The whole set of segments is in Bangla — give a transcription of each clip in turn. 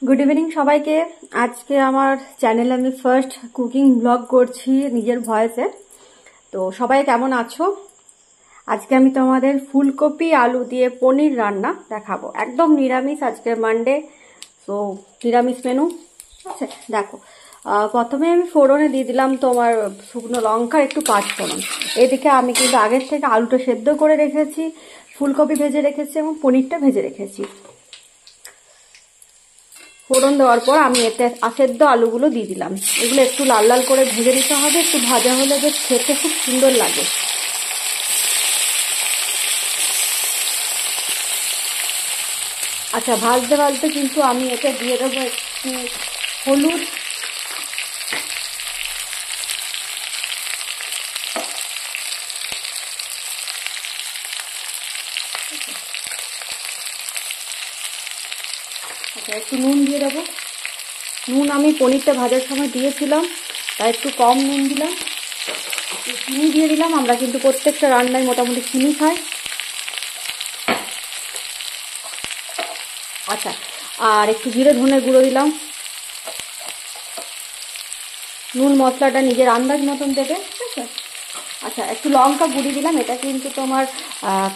গুড ইভিনিং সবাইকে। আজকে আমার চ্যানেলে আমি ফার্স্ট কুকিং ব্লগ করছি নিজের ভয়েসে। তো সবাই কেমন আছো? আজকে আমি তোমাদের ফুলকপি আলু দিয়ে পনির রান্না দেখাবো, একদম নিরামিষ। আজকে মানডে, তো নিরামিষ মেনু আছে। দেখো, প্রথমে আমি ফোড়নে দিয়ে দিলাম তোমার শুকনো লঙ্কা, একটু পাঁচ ফোড়ন। এদিকে আমি কিন্তু আগের থেকে আলুটা সেদ্ধ করে রেখেছি, ফুলকপি ভেজে রেখেছি এবং পনিরটা ভেজে রেখেছি। ফোড়ন দেওয়ার পর আমি এতে সেদ্ধ আলুগুলো দিয়ে দিলাম। এগুলো একটু লাল লাল করে ভেজে নিতে হবে, একটু ভাজা হলে বেশ খেতে খুব সুন্দর লাগে। আচ্ছা, ভাজতে ভাজতে কিন্তু আমি এতে দিয়ে দেবো একটু হলুদ, আচ্ছা একটু নুন দিয়ে দেবো। নুন আমি পনিরটা ভাজার সময় দিয়েছিলাম, তাই একটু কম নুন দিলাম। চিনি দিয়ে দিলাম, আমরা কিন্তু প্রত্যেকটা রান্নায় মোটামুটি চিনি খাই। আচ্ছা, আর একটু জিরে ধনে গুঁড়ো দিলাম। নুন মশলাটা নিজের আন্দাজ মতন দেবে, ঠিক আছে। আচ্ছা, একটু লঙ্কা গুঁড়ি দিলাম। এটা কিন্তু তোমার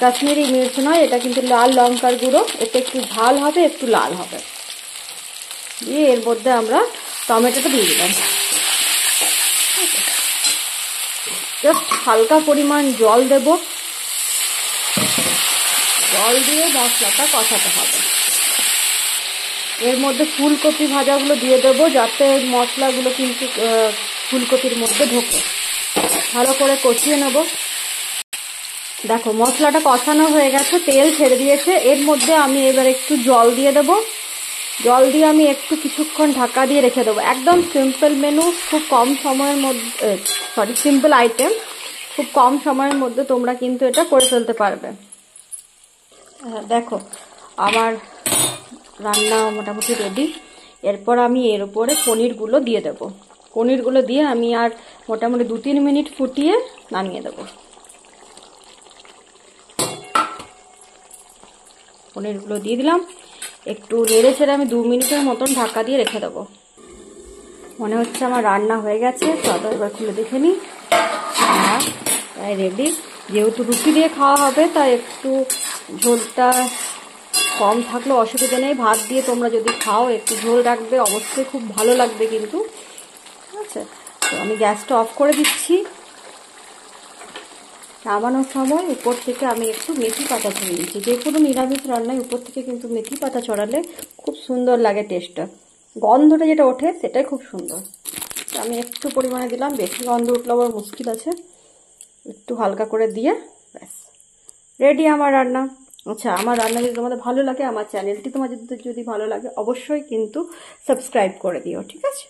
কাশ্মীরি মির্চ নয়, এটা কিন্তু লাল লঙ্কার গুঁড়ো। এতে একটু ঝাল হবে, একটু লাল হবে। দিয়ে এর মধ্যে আমরা টমেটোটা দিয়ে দিলাম। জাস্ট হালকা পরিমাণ জল দেব, জল দিয়ে মশলাটা কষাতে হবে। এর মধ্যে ফুলকপি ভাজাগুলো দিয়ে দেবো, যাতে মশলাগুলো কিন্তু ফুলকপির মধ্যে ঢোকে। ভালো করে কষিয়ে নেব। দেখো, মশলাটা কষানো হয়ে গেছে, তেল ছেড়ে দিয়েছে। এর মধ্যে আমি এবার একটু জল দিয়ে দেবো। জল দিয়ে আমি একটু কিছুক্ষণ ঢাকা দিয়ে রেখে দেবো। একদম সিম্পল মেনু, খুব কম সময়ের মধ্যে, সিম্পল আইটেম, খুব কম সময়ের মধ্যে তোমরা কিন্তু এটা করে ফেলতে পারবে। দেখো, আমার রান্না মোটামুটি রেডি। এরপর আমি এর উপরে পনিরগুলো দিয়ে দেবো। পনিরগুলো দিয়ে আমি আর মোটামুটি 2-3 মিনিট ফুটিয়ে নামিয়ে দেবো। পনিরগুলো দিয়ে দিলাম, একটু নেড়ে ছেড়ে আমি 2 মিনিটের মতন ঢাকা দিয়ে রেখে দেবো। মনে হচ্ছে আমার রান্না হয়ে গেছে। চলো এবার খুলে দেখে নিই। হ্যাঁ, তাই রেডি। যেহেতু রুটি দিয়ে খাওয়া হবে, তাই একটু ঝোলটা কম থাকলেও অসুবিধা নেই। ভাত দিয়ে তোমরা যদি খাও একটু ঝোল রাখবে, অবশ্যই খুব ভালো লাগবে কিন্তু, ঠিক আছে। তো আমি গ্যাসটা অফ করে দিচ্ছি। নামানোর সময় উপর থেকে আমি একটু মেথি পাতা ছড়িয়ে দিচ্ছি। যে কোনো নিরামিষ রান্নায় উপর থেকে কিন্তু মেথি পাতা ছড়ালে খুব সুন্দর লাগে টেস্টটা। গন্ধটা যেটা ওঠে সেটাই খুব সুন্দর। আমি একটু পরিমাণে দিলাম, বেশি গন্ধ উঠলে আবার মুশকিল আছে। একটু হালকা করে দিয়ে ব্যাস রেডি আমার রান্না। আচ্ছা, আমার রান্না যদি তোমাদের ভালো লাগে, আমার চ্যানেলটি তোমাদের যদি ভালো লাগে, অবশ্যই কিন্তু সাবস্ক্রাইব করে দিও, ঠিক আছে।